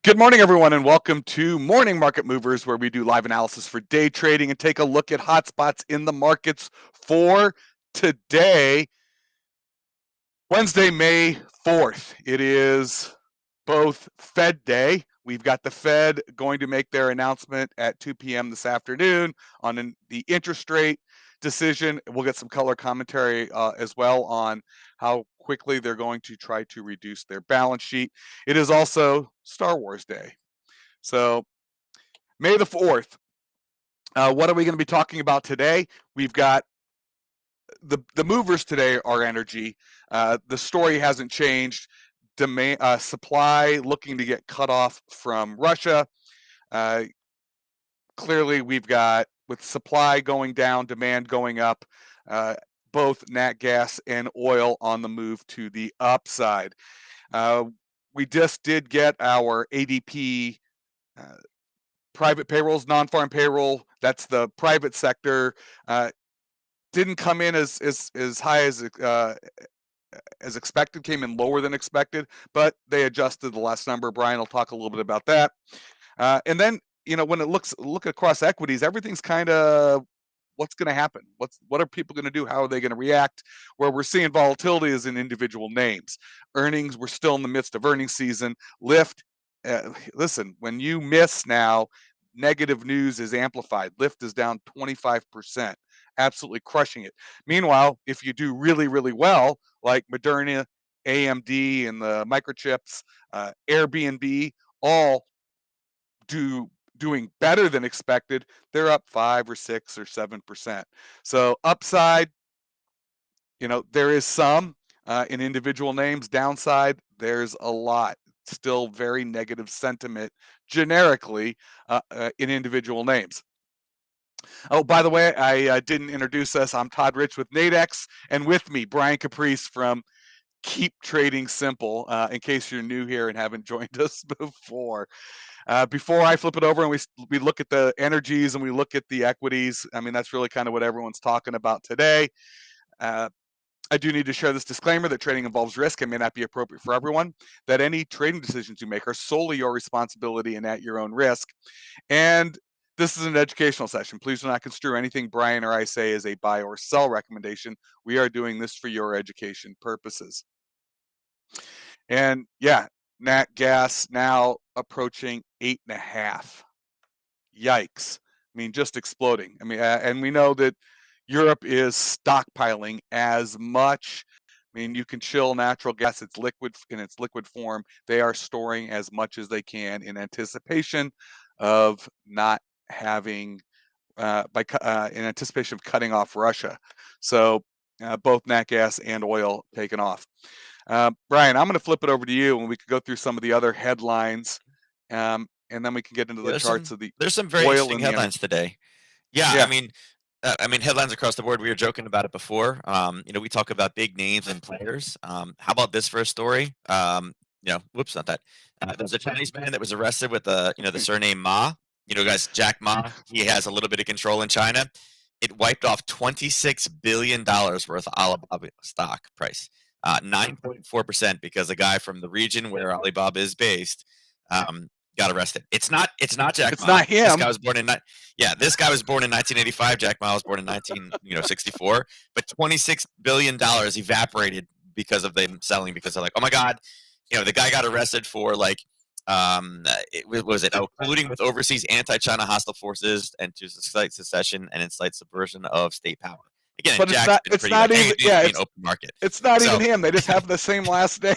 Good morning, everyone, and welcome to Morning Market Movers, where we do live analysis for day trading and take a look at hotspots in the markets for today, Wednesday, May 4th. It is both Fed Day. We've got the Fed going to make their announcement at 2 p.m. this afternoon on the interest rate decision. We'll get some color commentary as well on how quickly they're going to try to reduce their balance sheet. It is also Star Wars Day. So May the 4th. What are we going to be talking about today? We've got the movers today are energy. The story hasn't changed. Demand, supply looking to get cut off from Russia. Uh, Clearly, we've got with supply going down, demand going up. Uh, Both nat gas and oil on the move to the upside. Uh, we just did get our ADP uh, private payrolls, non-farm payroll. That's the private sector. Didn't come in as high as expected. Came in lower than expected, but they adjusted the last number. Brian will talk a little bit about that. And then when it look across equities, everything's kind of what's going to happen. What are people going to do? How are they going to react? Where we're seeing volatility is in individual names. Earnings. We're still in the midst of earnings season. Lyft. Listen, when you miss now, negative news is amplified. Lyft is down 25%, absolutely crushing it. Meanwhile, if you do really, really well, like Moderna, AMD, and the microchips, Airbnb, all doing better than expected, they're up 5 or 6 or 7%. So upside, there is some in individual names. Downside, there's a lot. Still very negative sentiment generically in individual names. Oh, by the way, I didn't introduce us. I'm Todd Rich with Nadex, and with me, Brian Caprice from Keep Trading Simple, in case you're new here and haven't joined us before. Before I flip it over and we look at the energies and we look at the equities, I mean, that's really kind of what everyone's talking about today. Uh, I do need to share this disclaimer that trading involves risk and may not be appropriate for everyone, that any trading decisions you make are solely your responsibility and at your own risk. And this is an educational session. Please do not construe anything Brian or I say as a buy or sell recommendation. We are doing this for your education purposes. And yeah, nat gas now approaching 8.5. Yikes. I mean, just exploding. I mean, and we know that Europe is stockpiling as much. I mean, you can chill natural gas. It's liquid in its liquid form. They are storing as much as they can in anticipation of not having, in anticipation of cutting off Russia. So both nat gas and oil taken off. Brian, I'm going to flip it over to you, and we could go through some of the other headlines, and then we can get into Yeah, the there's charts some of the there's some very oil interesting and the energy. headlines today. Yeah, Yeah. I mean headlines across the board. We were joking about it before. We talk about big names and players. How about this for a story? Whoops, not that. There's a Chinese man that was arrested with the surname Ma. Guys, Jack Ma. He has a little bit of control in China. It wiped off $26 billion worth of Alibaba stock price, 9.4% because a guy from the region where Alibaba is based um, got arrested. It's not Jack It's Ma. not This guy him. was born in yeah, this guy was born in 1985. Jack Ma was born in 1964. But $26 billion evaporated because of them selling because they're like, oh my god, the guy got arrested for like was it colluding with overseas anti-China hostile forces and to incite secession and incite subversion of state power. Again, But it's Jack's not. been It's pretty not like, hey, even. it needs Yeah. to be an open market. It's not even So him. They just have the same last name.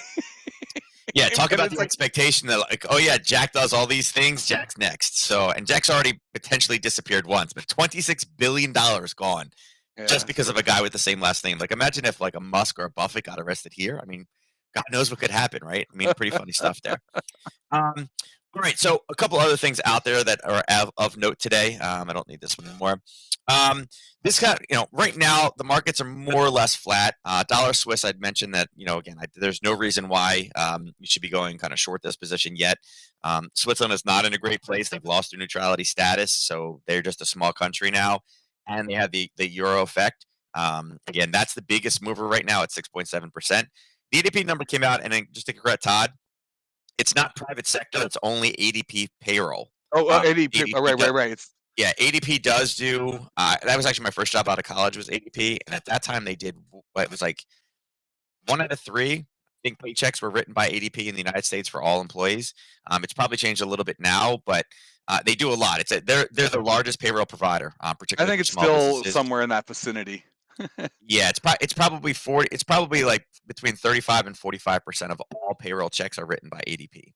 yeah, talk And about it's the like, expectation that like, oh yeah, Jack does all these things, Jack's next. So and Jack's already potentially disappeared once, but $26 billion gone yeah. just because of a guy with the same last name. Like imagine if like a Musk or a Buffett got arrested here. I mean, God knows what could happen, right? I mean, pretty funny stuff there. Um, all right, so a couple other things out there that are of note today. I don't need this one anymore. This guy, right now the markets are more or less flat. Dollar Swiss, I'd mentioned that, again, there's no reason why you should be going kind of short this position yet. Switzerland is not in a great place. They've lost their neutrality status, so they're just a small country now, and they have the euro effect. Again, that's the biggest mover right now at 6.7%. The ADP number came out, and then just to correct Todd, It's not private sector. It's only ADP payroll. Oh, ADP. Oh, ADP right, does, right, right. It's yeah, ADP does do. That was actually my first job out of college was ADP, and at that time they did what it was like 1 out of 3. I think paychecks were written by ADP in the United States for all employees. It's probably changed a little bit now, but they do a lot. They're the largest payroll provider, I particularly think for it's small still businesses. somewhere in that vicinity. Yeah, it's probably 40. It's probably like between 35 and 45% of all payroll checks are written by ADP.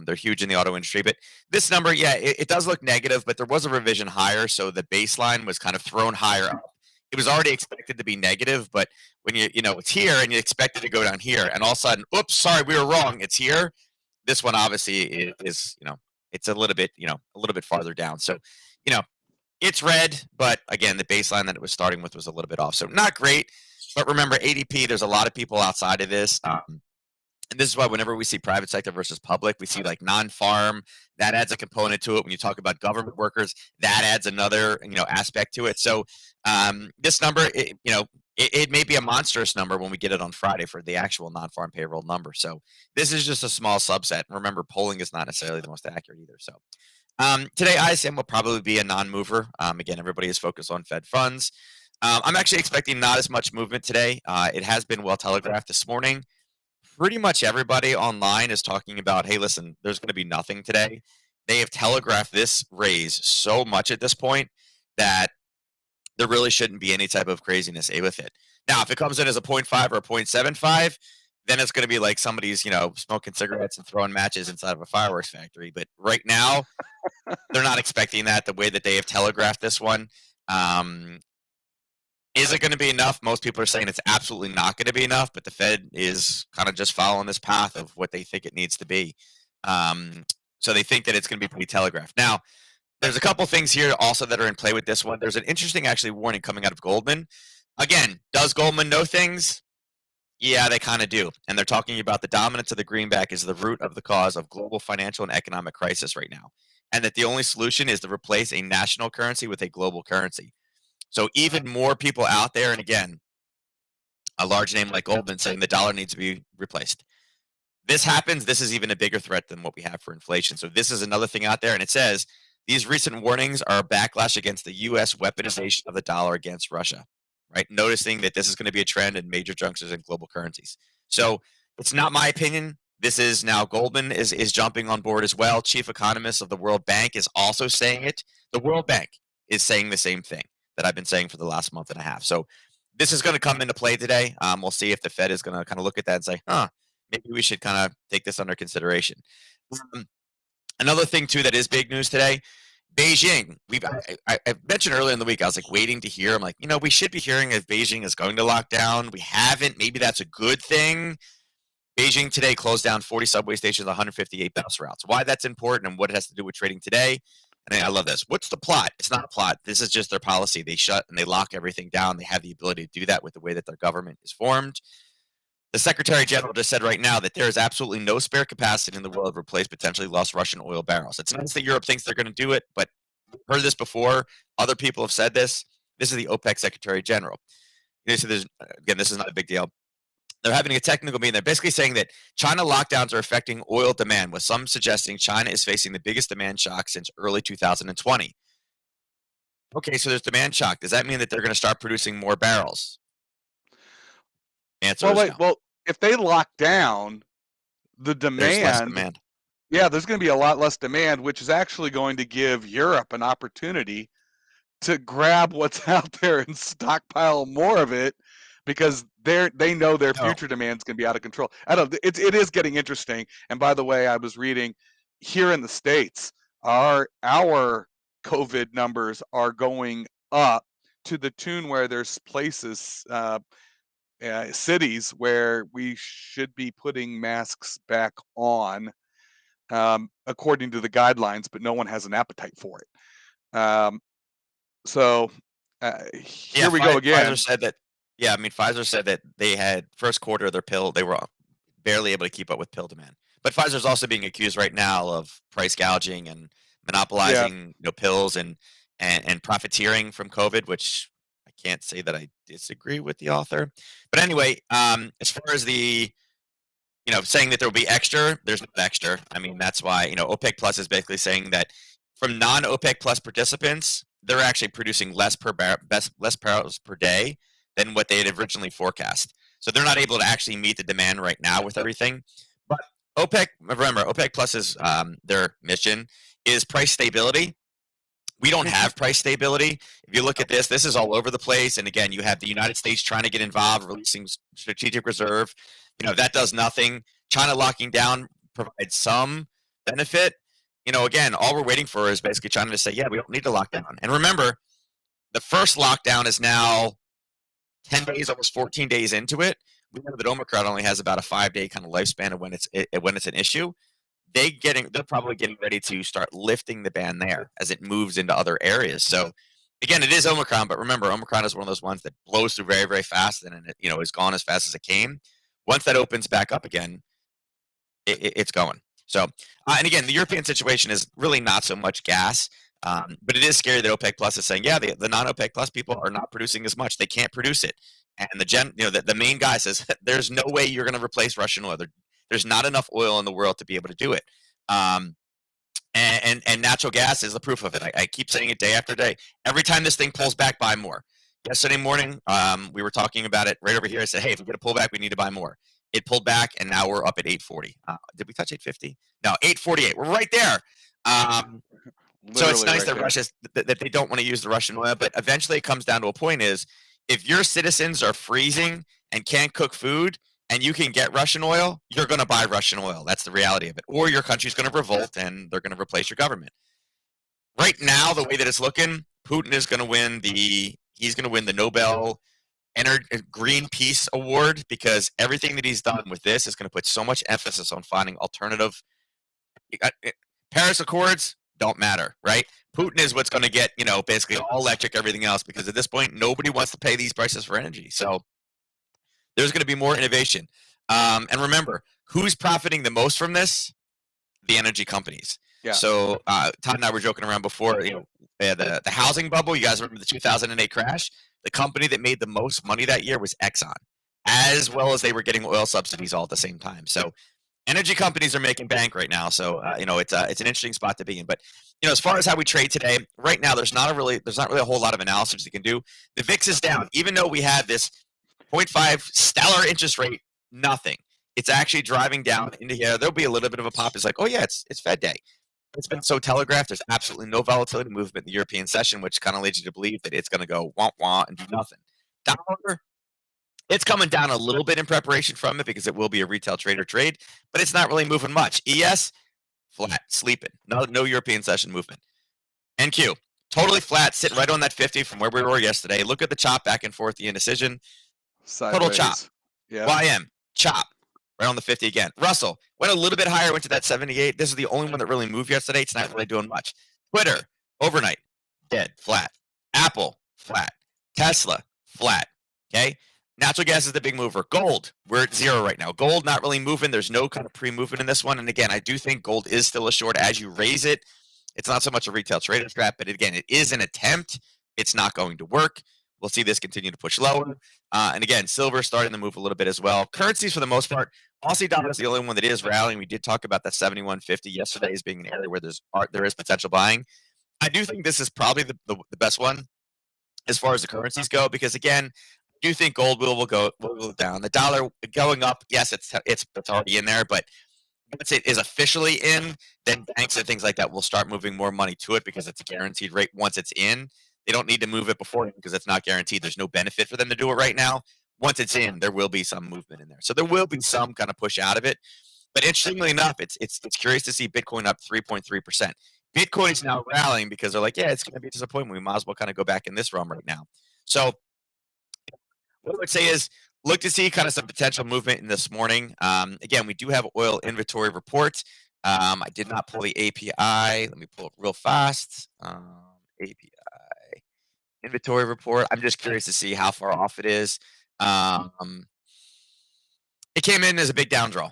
They're huge in the auto industry, but this number, yeah, it does look negative, but there was a revision higher, so the baseline was kind of thrown higher up. It was already expected to be negative, but when it's here and you expect it to go down here, and all of a sudden, oops, sorry, we were wrong. It's here. This one obviously is it's a little bit farther down. So, you know, it's red, but again, the baseline that it was starting with was a little bit off. So not great. But remember, ADP, there's a lot of people outside of this. And this is why whenever we see private sector versus public, we see like non-farm, that adds a component to it. When you talk about government workers, that adds another, aspect to it. So this number, it may be a monstrous number when we get it on Friday for the actual non-farm payroll number. So this is just a small subset. Remember, polling is not necessarily the most accurate either. So today, ISM will probably be a non-mover. Again, everybody is focused on Fed funds. I'm actually expecting not as much movement today. It has been well telegraphed this morning. Pretty much everybody online is talking about, hey, listen, there's going to be nothing today. They have telegraphed this raise so much at this point that there really shouldn't be any type of craziness with it. Now, if it comes in as a zero point 0.5 or a 0.75, then it's going to be like somebody's, smoking cigarettes and throwing matches inside of a fireworks factory. But right now, they're not expecting that the way that they have telegraphed this one. Um, is it going to be enough? Most people are saying it's absolutely not going to be enough, but the Fed is kind of just following this path of what they think it needs to be. So they think that it's going to be pretty telegraphed. Now, there's a couple things here also that are in play with this one. There's an interesting actually warning coming out of Goldman. Again, does Goldman know things? Yeah, they kind of do. And they're talking about the dominance of the greenback is the root of the cause of global financial and economic crisis right now. And that the only solution is to replace a national currency with a global currency. So even more people out there, and again, a large name like Goldman saying the dollar needs to be replaced. This happens, this is even a bigger threat than what we have for inflation. So this is another thing out there, and it says these recent warnings are a backlash against the U.S. weaponization of the dollar against Russia, right? Noticing that this is going to be a trend in major junctures in global currencies. So it's not my opinion. This is now Goldman is jumping on board as well. Chief economist of the World Bank is also saying it. The World Bank is saying the same thing that I've been saying for the last month and a half. So this is going to come into play today. We'll see if the Fed is going to kind of look at that and say, maybe we should kind of take this under consideration. Another thing too that is big news today, Beijing. I mentioned earlier in the week, I was like waiting to hear. I'm like, we should be hearing if Beijing is going to lock down. We haven't. Maybe that's a good thing. Beijing today closed down 40 subway stations, 158 bus routes. Why that's important and what it has to do with trading today. And I love this. What's the plot? It's not a plot. This is just their policy. They shut and they lock everything down. They have the ability to do that with the way that their government is formed. The Secretary General just said right now that there is absolutely no spare capacity in the world to replace potentially lost Russian oil barrels. It's nice that Europe thinks they're going to do it, but I've heard this before. Other people have said this. This is the OPEC Secretary General. So again, this is not a big deal. They're having a technical meeting. They're basically saying that China lockdowns are affecting oil demand, with some suggesting China is facing the biggest demand shock since early 2020. Okay, so there's demand shock. Does that mean that they're going to start producing more barrels? Answer Well, is wait. no. Well, if they lock down the There's less demand, demand. yeah, there's going to be a lot less demand, which is actually going to give Europe an opportunity to grab what's out there and stockpile more of it because they know their No. future demand is going to be out of control. I don't. It is getting interesting. And by the way, I was reading here in the States, our COVID numbers are going up to the tune where there's places, cities where we should be putting masks back on, according to the guidelines, but no one has an appetite for it. So Yeah, here we go Pfizer again. said that. Yeah, I mean, Pfizer said that they had first quarter of their pill. They were barely able to keep up with pill demand. But Pfizer's also being accused right now of price gouging and Yeah. monopolizing, pills and profiteering from COVID, which I can't say that I disagree with the author. But anyway, as far as the saying that there will be extra. There's no extra. I mean, that's why OPEC Plus is basically saying that from non-OPEC Plus participants, they're actually producing less barrels per day than what they had originally forecast. So they're not able to actually meet the demand right now with everything. But remember, OPEC Plus's their mission is price stability. We don't have price stability. If you look at this is all over the place. And again, you have the United States trying to get involved, releasing strategic reserve. That does nothing. China locking down provides some benefit. Again, all we're waiting for is basically China to say, yeah, we don't need to lock down. And remember, the first lockdown is now 10 days, almost 14 days into it. We know that Omicron only has about a 5-day kind of lifespan of when it's an issue. They're probably getting ready to start lifting the ban there as it moves into other areas. So again, it is Omicron, but remember, Omicron is one of those ones that blows through very, very fast, and it is gone as fast as it came. Once that opens back up again, it's going. So, and again, the European situation is really not so much gas, but it is scary that OPEC Plus is saying, yeah, the non-OPEC Plus people are not producing as much. They can't produce it. And the main guy says, there's no way you're going to replace Russian oil. There's not enough oil in the world to be able to do it. And natural gas is the proof of it. I keep saying it day after day. Every time this thing pulls back, buy more. Yesterday morning, we were talking about it right over here. I said, hey, if we get a pullback, we need to buy more. It pulled back, and now we're up at 840. Did we touch 850? No, 848. We're right there. So it's nice that Russia's that they don't want to use the Russian oil, but eventually it comes down to a point is if your citizens are freezing and can't cook food and you can get Russian oil, you're going to buy Russian oil. That's the reality of it. Or your country's going to revolt and they're going to replace your government. Right now, the way that it's looking, Putin is going to win the Nobel Green Peace Award because everything that he's done with this is going to put so much emphasis on finding alternative. Paris Accords don't matter, right? Putin is what's going to get, basically all electric, everything else, because at this point, nobody wants to pay these prices for energy. So there's going to be more innovation. And remember, who's profiting the most from this? The energy companies. Yeah. So Todd and I were joking around before, the housing bubble. You guys remember the 2008 crash? The company that made the most money that year was Exxon, as well as they were getting oil subsidies all at the same time. So energy companies are making bank right now. So it's an interesting spot to be in. But as far as how we trade today, right now there's not really a whole lot of analysis you can do. The VIX is down, even though we have this 0.5 stellar interest rate. Nothing. It's actually driving down into here. There'll be a little bit of a pop. It's like, oh yeah, it's Fed day. It's been so telegraphed. There's absolutely no volatility movement in the European session, which kind of leads you to believe that it's going to go wah wah and do nothing. Dollar, it's coming down a little bit in preparation from it because it will be a retail trader trade, but it's not really moving much. ES, flat, sleeping. No European session movement. NQ, totally flat, sitting right on that 50 from where we were yesterday. Look at the chop back and forth, the indecision. Sideways. Total chop. Yeah. YM, chop. Right on the 50 again. Russell went a little bit higher, went to that 78. This is the only one that really moved yesterday. It's not really doing much. Twitter, overnight, dead, flat. Apple, flat. Tesla, flat. Okay? Natural gas is the big mover. Gold, we're at 0 right now. Gold not really moving. There's no kind of pre-movement in this one. And again, I do think gold is still a short as you raise it. It's not so much a retail trader trap, but again, it is an attempt. It's not going to work. We'll see this continue to push lower. And again, silver starting to move a little bit as well. Currencies, for the most part, Aussie dollar is the only one that is rallying. We did talk about that 71.50 yesterday as being an area where there is potential buying. I do think this is probably the best one as far as the currencies go because, again, I do think gold will go down. The dollar going up, yes, it's already in there, but once it is officially in, then banks and things like that will start moving more money to it because it's a guaranteed rate once it's in. They don't need to move it before because it's not guaranteed. There's no benefit for them to do it right now. Once it's in, there will be some movement in there. So there will be some kind of push out of it. But interestingly enough, it's curious to see Bitcoin up 3.3%. Bitcoin is now rallying because they're like, yeah, it's going to be a disappointment. We might as well kind of go back in this realm right now. So what I would say is look to see kind of some potential movement in this morning. Again, we do have oil inventory report. I did not pull the API. Let me pull it real fast. API. Inventory report. I'm just curious to see how far off it is. It came in as a big down draw.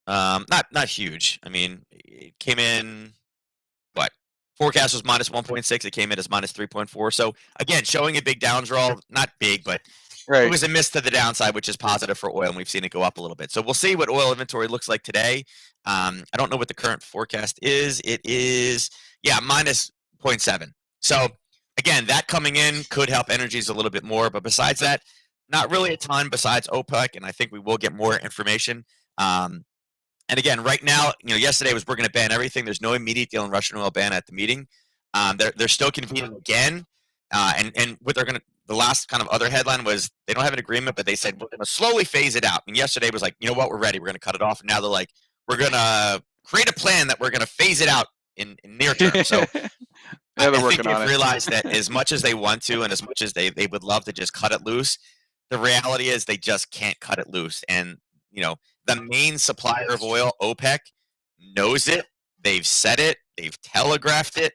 Not huge. I mean, it came in what? Forecast was minus 1.6. It came in as minus 3.4. So again, showing a big down draw. Not big, but Right. was a miss to the downside, which is positive for oil, and we've seen it go up a little bit. So we'll see what oil inventory looks like today. I don't know what the current forecast is. It is, yeah, minus 0.7. So again, that coming in could help energies a little bit more. But besides that, not really a ton besides OPEC, and I think we will get more information. And again, right now, yesterday was we're going to ban everything. There's no immediate deal in Russian oil ban at the meeting. They're still convening again, and what they're going to. The last kind of other headline was they don't have an agreement, but they said we're going to slowly phase it out. And yesterday was like, you know what, we're ready. We're going to cut it off. And now they're like, we're going to create a plan that we're going to phase it out in near term. So Yeah, I they're think working on they've it. realized that as much as they want to, and as much as they would love to just cut it loose, the reality is they just can't cut it loose. And the main supplier of oil, OPEC, knows it. They've said it. They've telegraphed it.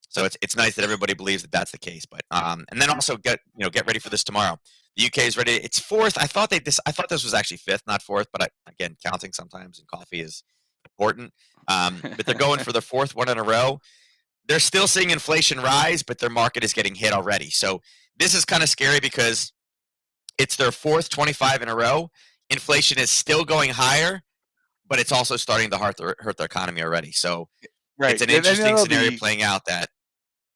So it's nice that everybody believes that that's the case. But and then also get ready for this tomorrow. The UK is ready. It's fourth. I thought this was actually fifth, not fourth. But again, counting sometimes in coffee is important. But they're going for the fourth one in a row. They're still seeing inflation rise, but their market is getting hit already. So this is kind of scary because it's their fourth 25 in a row. Inflation is still going higher, but it's also starting to hurt the economy already. So Right. it's an And interesting scenario playing out that.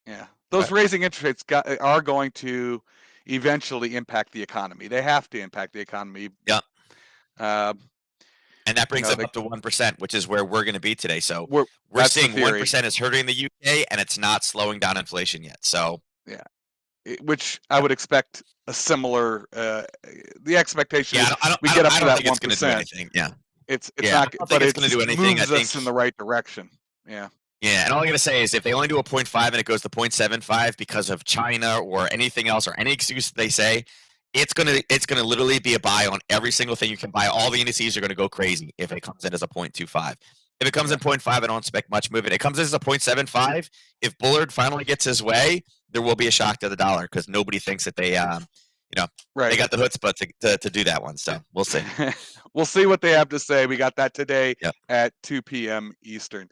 yeah, those raising interest rates are going to eventually impact the economy. They have to impact the economy. Yeah. Uh, And that brings them up to 1%, which is where we're going to be today. So we're that's the seeing theory. 1% is hurting the UK, and it's not slowing down inflation yet. So yeah, which I would expect a similar. The expectation is we get up to that 1%. Yeah, it's yeah, not, but it's going to do anything. moves us in the right direction. Yeah. Yeah, and all I'm going to say is if they only do a 0.5 and it goes to 0.75 because of China or anything else or any excuse that they say, it's gonna literally be a buy on every single thing you can buy. All the indices are going to go crazy if it comes in as a 0.25. If it comes in 0.5, I don't expect much movement. It comes in as a 0.75. If Bullard finally gets his way, there will be a shock to the dollar because nobody thinks that they they got the chutzpah to do that one. So we'll see. We'll see what they have to say. We got that today Yep. at 2 p.m. Eastern.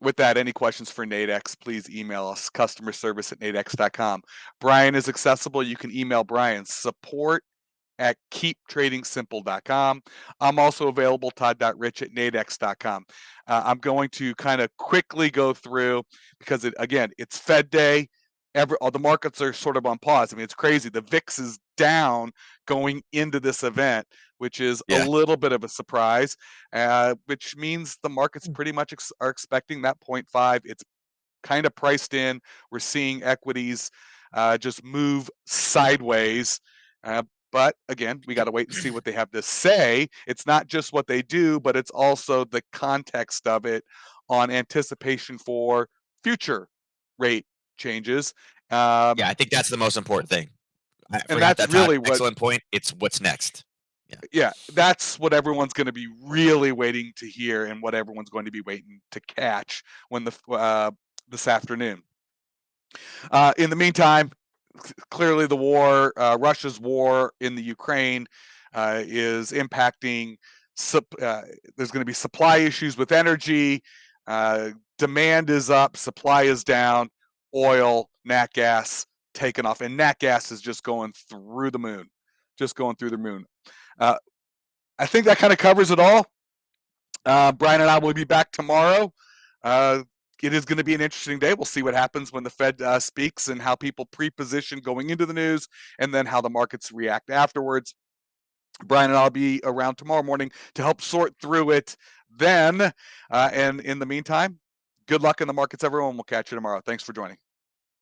With that, any questions for Nadex, please email us, customerservice@nadex.com. Brian is accessible. You can email Brian, support@keeptradingsimple.com. I'm also available, todd.rich@nadex.com. I'm going to kind of quickly go through because, it's Fed Day. All the markets are sort of on pause. I mean, it's crazy. The VIX is down going into this event, which is a little bit of a surprise, which means the markets pretty much are expecting that 0.5. It's kind of priced in. We're seeing equities just move sideways. But again, we got to wait and see what they have to say. It's not just what they do, but it's also the context of it on anticipation for future rate changes. Yeah, I think that's the most important thing. And that's really what. Excellent point. It's what's next. Yeah, that's what everyone's going to be really waiting to hear, and what everyone's going to be waiting to catch when this afternoon. In the meantime, clearly the war, Russia's war in the Ukraine, is impacting. There's going to be supply issues with energy. Demand is up, supply is down. Oil, nat gas taken off, and nat gas is just going through the moon. I think that kind of covers it all. Brian and I will be back tomorrow. It is going to be an interesting day. We'll see what happens when the Fed speaks and how people pre-position going into the news, and then how the markets react afterwards. Brian and I'll be around tomorrow morning to help sort through it then. And in the meantime, good luck in the markets, everyone. We'll catch you tomorrow. Thanks for joining.